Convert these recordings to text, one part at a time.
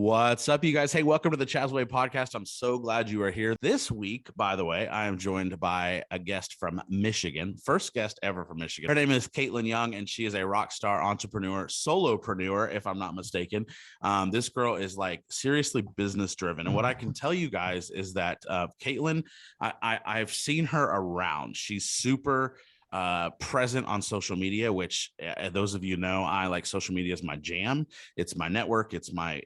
What's up, you guys? Hey, welcome to the Chazway podcast. I'm so glad you are here. This week, by the way, I am joined by a guest from Michigan. First guest ever from Michigan. Her name is Kaitlyn Young, and she is a rock star entrepreneur, solopreneur, if I'm not mistaken. This girl is like seriously business driven. And what I can tell you guys is that Kaitlyn, I've seen her around. She's super present on social media, which those of you know, I like social media is my jam. It's my network. It's my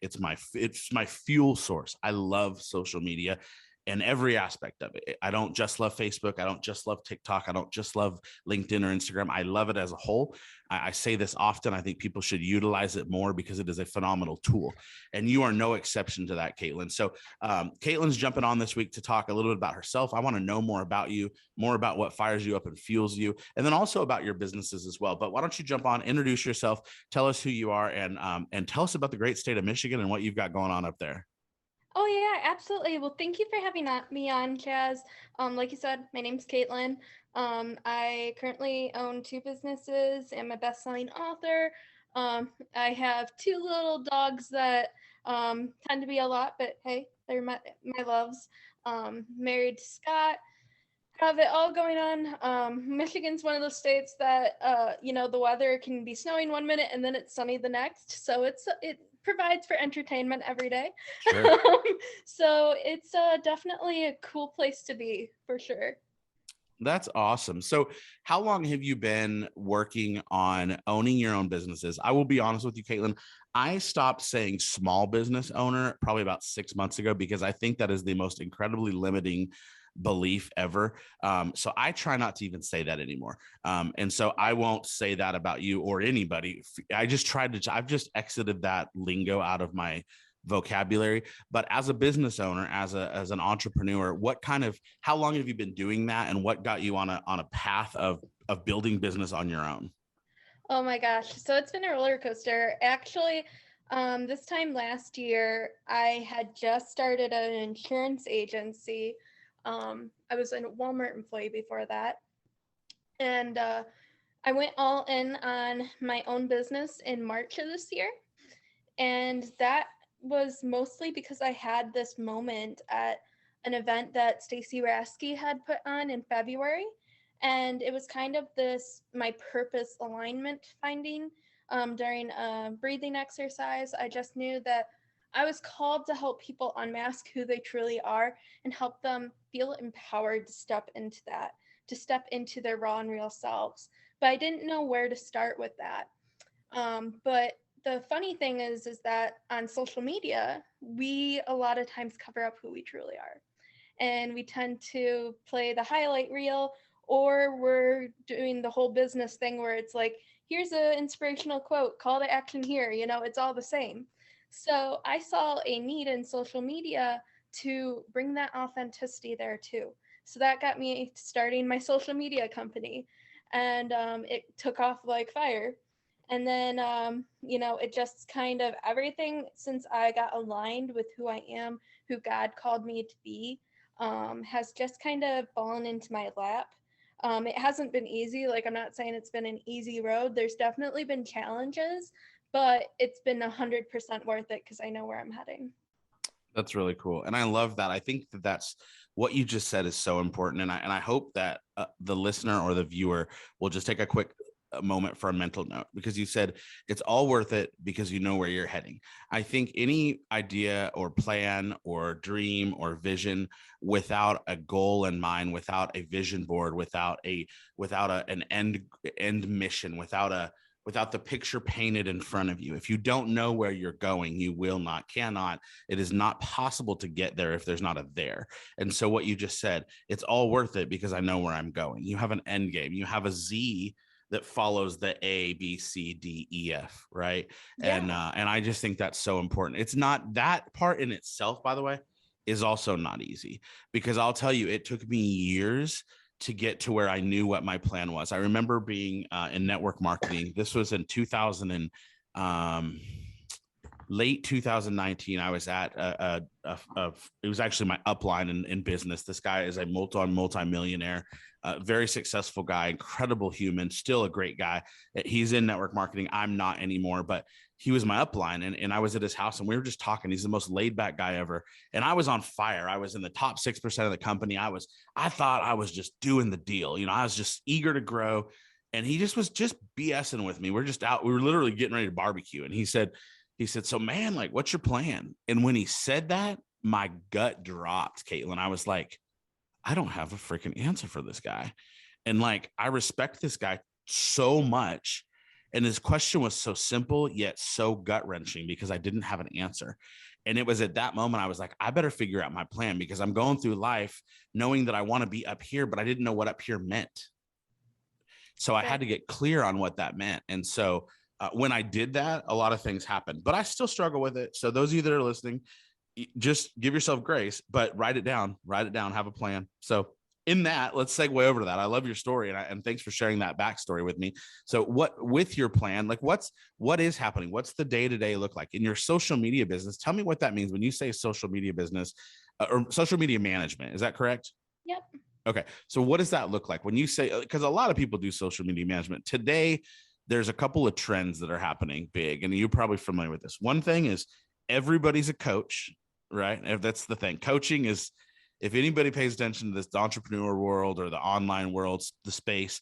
fuel source. I love social media and every aspect of it. I don't just love Facebook. I don't just love TikTok. I don't just love LinkedIn or Instagram. I love it as a whole. I say this often. I think people should utilize it more because it is a phenomenal tool. And you are no exception to that, Kaitlyn. So Kaitlyn's jumping on this week to talk a little bit about herself. I want to know more about you, more about what fires you up and fuels you, and then also about your businesses as well. But why don't you jump on, introduce yourself, tell us who you are, and tell us about the great state of Michigan and what you've got going on up there. Oh, yeah, absolutely. Well, thank you for having me on, Chaz. Like you said, my name's Kaitlyn. I currently own two businesses and I'm a best-selling author. I have two little dogs that tend to be a lot, but hey, they're my loves. Married to Scott. Have it all going on. Michigan's one of those states that, the weather can be snowing one minute and then it's sunny the next. So it provides for entertainment every day. Sure. So it's definitely a cool place to be for sure. That's awesome. So how long have you been working on owning your own businesses? I will be honest with you, Kaitlyn. I stopped saying small business owner probably about 6 months ago because I think that is the most incredibly limiting belief ever. So I try not to even say that anymore. And so I won't say that about you or anybody. I've just exited that lingo out of my vocabulary. But as a business owner, as an entrepreneur, how long have you been doing that, and what got you on a path of building business on your own? Oh my gosh. So it's been a roller coaster. Actually, this time last year, I had just started an insurance agency. I was a Walmart employee before that. And I went all in on my own business in March of this year. And that was mostly because I had this moment at an event that Stacey Rasky had put on in February. And it was kind of my purpose alignment finding during a breathing exercise. I just knew that I was called to help people unmask who they truly are and help them feel empowered to step into that, to step into their raw and real selves. But I didn't know where to start with that. But the funny thing is that on social media, we a lot of times cover up who we truly are. And we tend to play the highlight reel, or we're doing the whole business thing where it's like, here's an inspirational quote, call to action here, it's all the same. So I saw a need in social media to bring that authenticity there too. So that got me starting my social media company, and it took off like fire. And then, it just kind of everything since I got aligned with who I am, who God called me to be, has just kind of fallen into my lap. It hasn't been easy. Like, I'm not saying it's been an easy road. There's definitely been challenges, but it's been 100% worth it because I know where I'm heading. That's really cool. And I love that. I think that's what you just said is so important. And I hope that the listener or the viewer will just take a quick moment for a mental note, because you said it's all worth it because you know where you're heading. I think any idea or plan or dream or vision without a goal in mind, without a vision board, without an end mission, without the picture painted in front of you, if you don't know where you're going, you cannot, it is not possible to get there if there's not a there. And so what you just said, it's all worth it because I know where I'm going. You have an end game. You have a Z that follows the A, B, C, D, E, F, right? Yeah. And I just think that's so important. It's not, that part in itself, by the way, is also not easy, because I'll tell you, it took me years to get to where I knew what my plan was. I remember being in network marketing. This was in late 2019. I was at it was actually my upline in business. This guy is a multi-millionaire. very successful guy, incredible human, still a great guy. He's in network marketing. I'm not anymore, but he was my upline, and I was at his house and we were just talking. He's the most laid back guy ever. And I was on fire. I was in the top 6% of the company. I thought I was just doing the deal. I was just eager to grow. And he just was just BSing with me. We're just out. We were literally getting ready to barbecue. And he said, so man, like, what's your plan? And when he said that, my gut dropped, Kaitlyn. I was like, I don't have a freaking answer for this guy. And like, I respect this guy so much. And his question was so simple, yet so gut wrenching because I didn't have an answer. And it was at that moment I was like, I better figure out my plan because I'm going through life knowing that I want to be up here, but I didn't know what up here meant. So I had to get clear on what that meant. And so when I did that, a lot of things happened, but I still struggle with it. So those of you that are listening, just give yourself grace, but write it down, have a plan. So in that, let's segue over to that. I love your story, and thanks for sharing that backstory with me. So what, with your plan, like what is happening? What's the day-to-day look like in your social media business? Tell me what that means when you say social media business or social media management. Is that correct? Yep. Okay. So what does that look like when you say, because a lot of people do social media management today? There's a couple of trends that are happening big, and you're probably familiar with this. One thing is everybody's a coach, right? If that's the thing, coaching is, if anybody pays attention to this, the entrepreneur world or the online world, the space,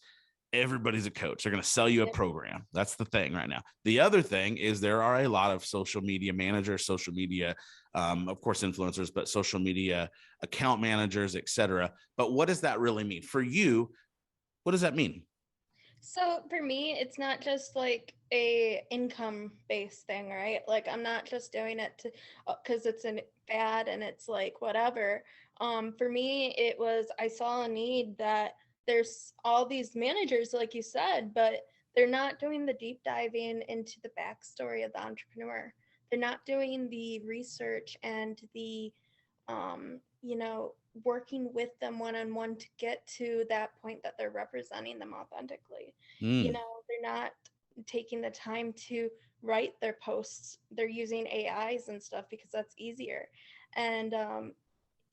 everybody's a coach. They're going to sell you a program. That's the thing right now. The other thing is there are a lot of social media managers, social media, of course, influencers, but social media account managers, etc. But what does that really mean for you? What does that mean? So for me, it's not just like a income based thing, right? Like I'm not just doing it to because it's an fad and it's like whatever. For me, it was I saw a need that there's all these managers, like you said, but they're not doing the deep diving into the backstory of the entrepreneur. They're not doing the research and the working with them one on one to get to that point that they're representing them authentically. Mm. They're not taking the time to write their posts. They're using AIs and stuff because that's easier. And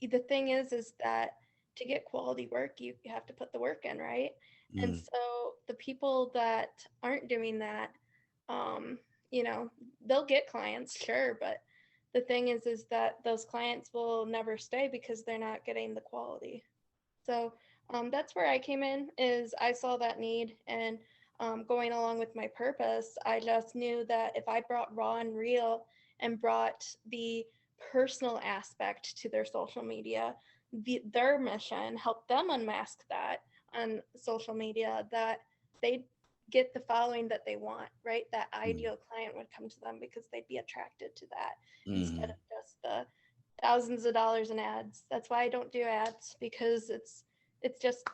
the thing is that to get quality work, you have to put the work in, right? And Mm. so the people that aren't doing that, um, they'll get clients, sure, but the thing is that those clients will never stay because they're not getting the quality. So that's where I came in. Is I saw that need, and going along with my purpose, I just knew that if I brought raw and real and brought the personal aspect to their social media, their mission, help them unmask that on social media, that they'd get the following that they want, right? That Mm. ideal client would come to them because they'd be attracted to that instead Mm. of just the thousands of dollars in ads. That's why I don't do ads, because it's just,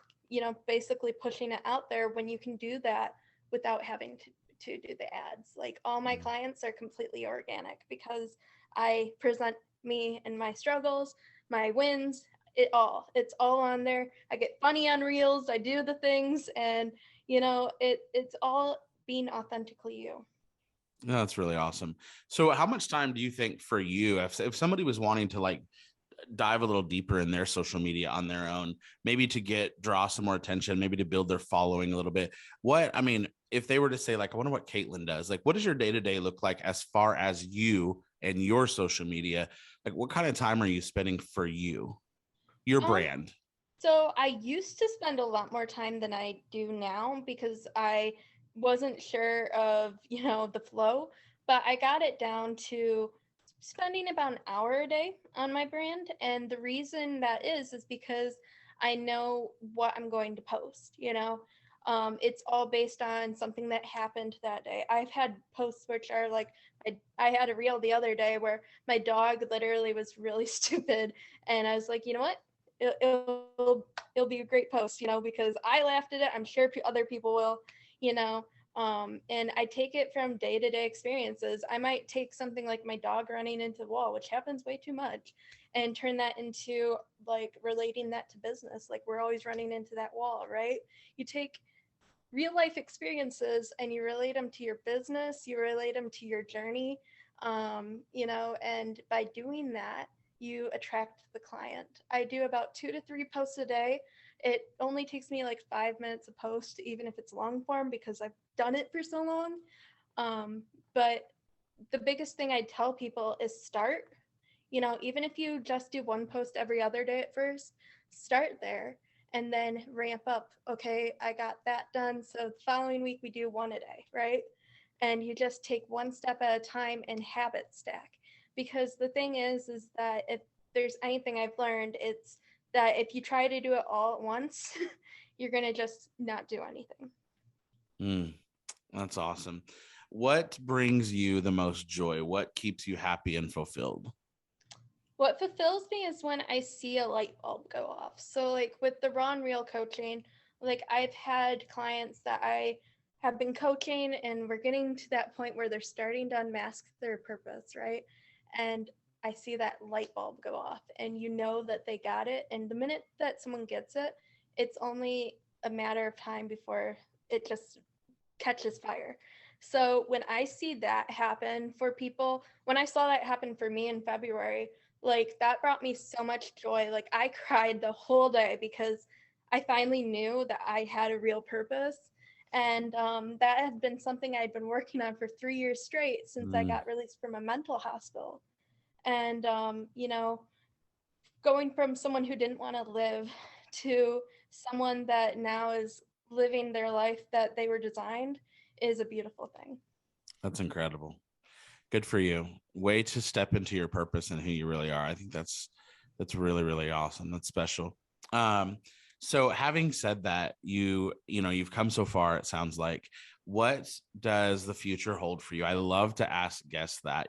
basically pushing it out there when you can do that without having to do the ads. Like all my Mm. clients are completely organic because I present me and my struggles, my wins, it's all on there. I get funny on reels, I do the things, and it's all being authentically you. No, that's really awesome. So how much time do you think for you, if somebody was wanting to like dive a little deeper in their social media on their own, maybe to draw some more attention, maybe to build their following a little bit? I mean, if they were to say, like, I wonder what Kaitlyn does, like, what does your day-to-day look like as far as you and your social media? Like, what kind of time are you spending for your Um, brand? So I used to spend a lot more time than I do now because I wasn't sure of, the flow, but I got it down to spending about an hour a day on my brand. And the reason that is because I know what I'm going to post. It's all based on something that happened that day. I've had posts which are like, I had a reel the other day where my dog literally was really stupid. And I was like, you know what? It'll be a great post, because I laughed at it. I'm sure other people will, you know. And I take it from day-to-day experiences. I might take something like my dog running into the wall, which happens way too much, and turn that into like relating that to business. Like we're always running into that wall, right? You take real life experiences and you relate them to your business, you relate them to your journey, and by doing that, you attract the client. I do about 2 to 3 posts a day It only takes me like 5 minutes a post, even if it's long form, because I've done it for so long. But the biggest thing I tell people is start. Even if you just do one post every other day at first, start there and then ramp up. Okay, I got that done. So the following week we do one a day, right? And you just take one step at a time and habit stack. Because the thing is that if there's anything I've learned, it's that if you try to do it all at once, you're going to just not do anything. That's awesome. What brings you the most joy? What keeps you happy and fulfilled? What fulfills me is when I see a light bulb go off. So, like with the Raw and Real coaching, like I've had clients that I have been coaching and we're getting to that point where they're starting to unmask their purpose, right? And I see that light bulb go off, and you know that they got it. And the minute that someone gets it, it's only a matter of time before it just catches fire. So when I see that happen for people, when I saw that happen for me in February, like that brought me so much joy. Like I cried the whole day because I finally knew that I had a real purpose. And that had been something I'd been working on for 3 years straight since I got released from a mental hospital. And, going from someone who didn't want to live to someone that now is living their life that they were designed is a beautiful thing. That's incredible. Good for you. Way to step into your purpose and who you really are. I think that's really, really awesome. That's special. So having said that, you've come so far, it sounds like. What does the future hold for you? I love to ask guests that.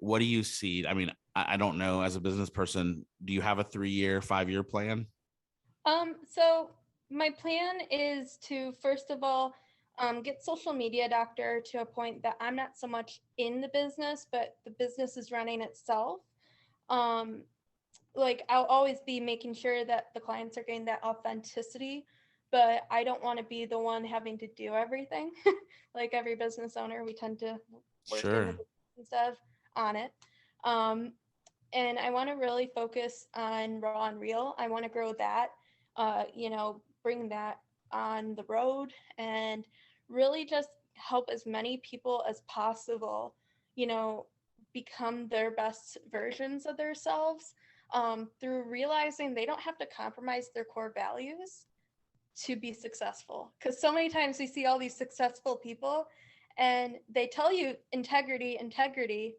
What do you see? I mean, I don't know, as a business person, do you have a 3-year, 5-year plan? So my plan is to first of all get social media doctor to a point that I'm not so much in the business, but the business is running itself. Um, like I'll always be making sure that the clients are getting that authenticity, but I don't want to be the one having to do everything. Like every business owner, we tend to work in the Sure. business instead of on it. Um, and I want to really focus on Raw and Real. I want to grow that, bring that on the road and really just help as many people as possible, you know, become their best versions of themselves through realizing they don't have to compromise their core values to be successful. Because so many times we see all these successful people and they tell you integrity, integrity,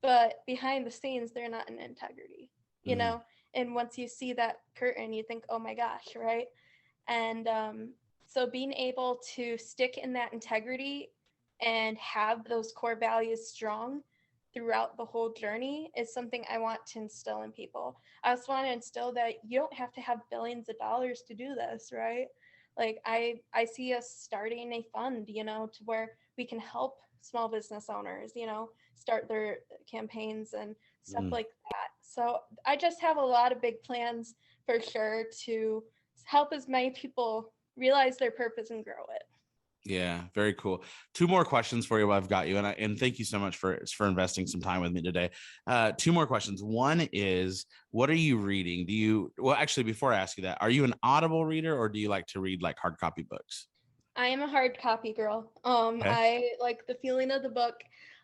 but behind the scenes, they're not in integrity, you Mm-hmm. know? And once you see that curtain, you think, oh my gosh, right? And so being able to stick in that integrity and have those core values strong throughout the whole journey is something I want to instill in people. I also want to instill that you don't have to have billions of dollars to do this, right? Like I see us starting a fund, to where we can help small business owners, start their campaigns and stuff Mm. like that. So I just have a lot of big plans for sure to help as many people realize their purpose and grow it. Yeah, very cool. 2 more questions for you while I've got you. And thank you so much for investing some time with me today. 2 more questions. One is, what are you reading? Well, actually, before I ask you that, are you an Audible reader or do you like to read like hard copy books? I am a hard copy girl. Okay. I like the feeling of the book.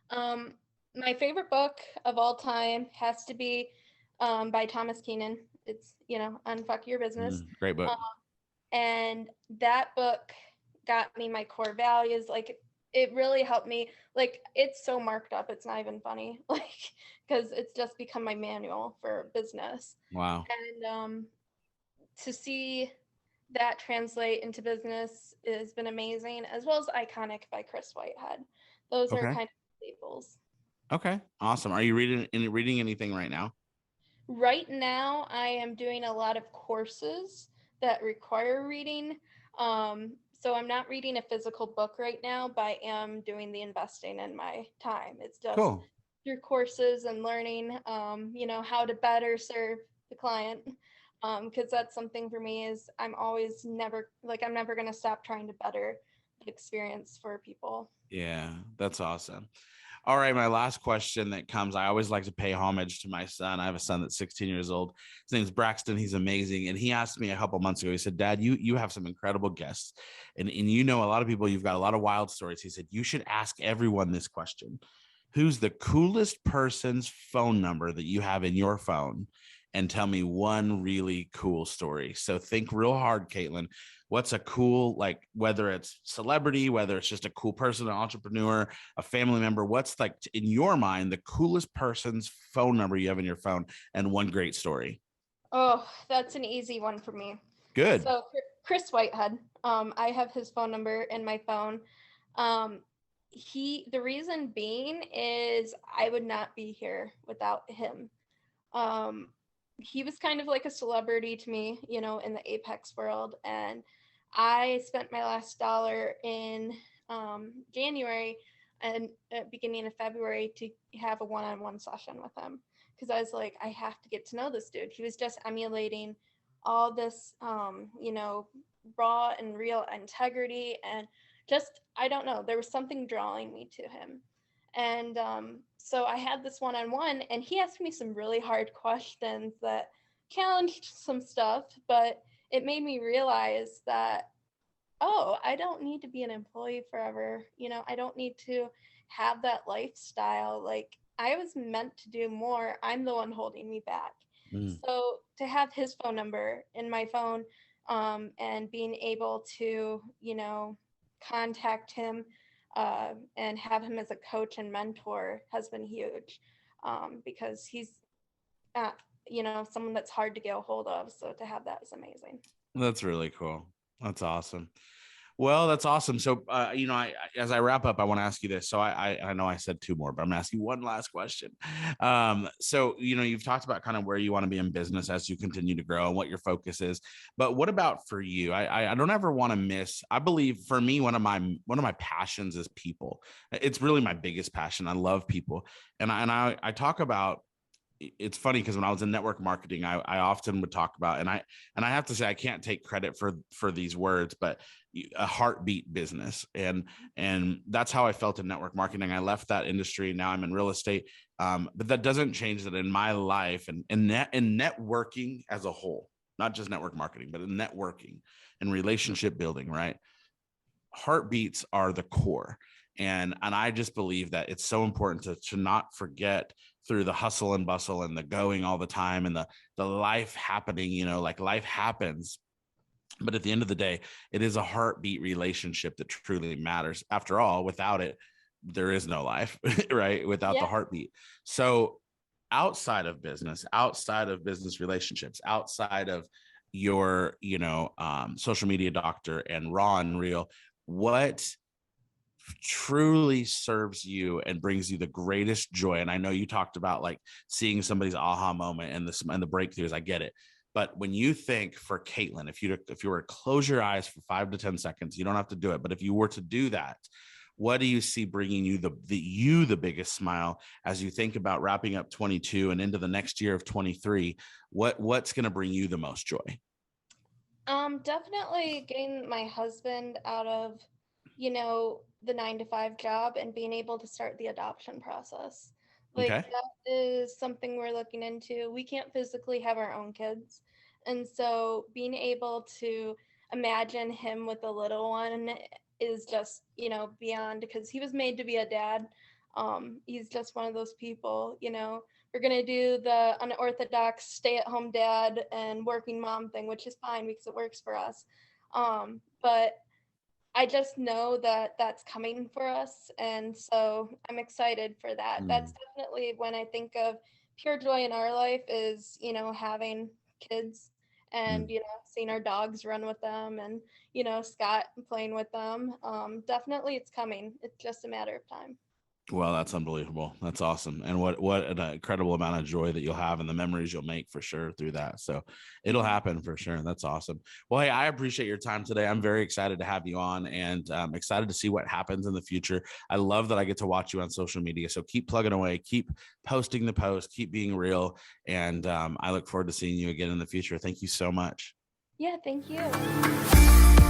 Um, my favorite book of all time has to be by Thomas Keenan. It's, Unfuck Your Business. Great book. Um, and that book got me my core values. Like it really helped me. Like it's so marked up, it's not even funny. Like because it's just become my manual for business. Wow. And to see that translate into business has been amazing, as well as Iconic by Chris Whitehead. Those are Okay. kind of staples. Okay. Awesome. Are you reading anything right now? Right now, I am doing a lot of courses that require reading. So I'm not reading a physical book right now, but I am doing the investing in my time. It's just Cool. through courses and learning, how to better serve the client. Because that's something for me is I'm never going to stop trying to better the experience for people. Yeah, that's awesome. All right, my last question that comes, I always like to pay homage to my son. I have a son that's 16 years old. His name's Braxton. He's amazing. And he asked me a couple months ago, he said, Dad, you have some incredible guests. And you know, a lot of people, you've got a lot of wild stories. He said, you should ask everyone this question. Who's the coolest person's phone number that you have in your phone? And tell me one really cool story. So think real hard, Kaitlyn. What's a cool, like, whether it's celebrity, whether it's just a cool person, an entrepreneur, a family member, what's like in your mind the coolest person's phone number you have in your phone, and one great story? Oh, that's an easy one for me. Good. So Chris Whitehead, I have his phone number in my phone. Um, the reason being is I would not be here without him. Um, he was kind of like a celebrity to me, in the Apex world. And I spent my last dollar in January and beginning of February to have a one-on-one session with him, because I was like, I have to get to know this dude. He was just emulating all this, raw and real integrity, and just, I don't know, there was something drawing me to him. And so I had this one-on-one, and he asked me some really hard questions that challenged some stuff, but it made me realize that, oh, I don't need to be an employee forever. I don't need to have that lifestyle. Like, I was meant to do more. I'm the one holding me back. Mm. So to have his phone number in my phone, and being able to, contact him, and have him as a coach and mentor has been huge, because he's, someone that's hard to get a hold of. So to have that is amazing. That's really cool. That's awesome. Well, that's awesome. So, as I wrap up, I want to ask you this. So I know I said two more, but I'm going to ask you one last question. So, you've talked about kind of where you want to be in business as you continue to grow and what your focus is. But what about for you? I don't ever want to miss. I believe for me, one of my passions is people. It's really my biggest passion. I love people, and I talk about. It's funny because when I was in network marketing, I often would talk about, and I have to say, I can't take credit for these words, but a heartbeat business. And that's how I felt in network marketing. I left that industry. Now I'm in real estate. But that doesn't change that in my life and in networking as a whole, not just network marketing, but in networking and relationship building, right? Heartbeats are the core. And I just believe that it's so important to not forget through the hustle and bustle and the going all the time and the life happening, like life happens. But at the end of the day, it is a heartbeat relationship that truly matters. After all, without it, there is no life, right? Without the heartbeat. So outside of business relationships, outside of your, social media doctor and raw and real, what truly serves you and brings you the greatest joy? And I know you talked about like seeing somebody's aha moment and the breakthroughs. I get it. But when you think for Kaitlyn, if you were to close your eyes for 5 to 10 seconds, you don't have to do it, but if you were to do that, what do you see bringing you the biggest smile as you think about wrapping up 22 and into the next year of 23? What's going to bring you the most joy? Definitely getting my husband out of, the 9-to-5 job and being able to start the adoption process. Like, Okay. that is something we're looking into. We can't physically have our own kids. And so being able to imagine him with a little one is just, beyond, because he was made to be a dad. He's just one of those people, we're going to do the unorthodox stay-at-home dad and working mom thing, which is fine because it works for us. But I just know that that's coming for us. And so I'm excited for that. That's definitely when I think of pure joy in our life is, having kids and, seeing our dogs run with them and, Scott playing with them. Definitely it's coming. It's just a matter of time. Well, that's unbelievable. That's awesome. And what an incredible amount of joy that you'll have and the memories you'll make for sure through that. So it'll happen for sure. That's awesome. Well, hey, I appreciate your time today. I'm very excited to have you on and excited to see what happens in the future. I love that I get to watch you on social media. So keep plugging away, keep posting the post, keep being real. And I look forward to seeing you again in the future. Thank you so much. Yeah, thank you.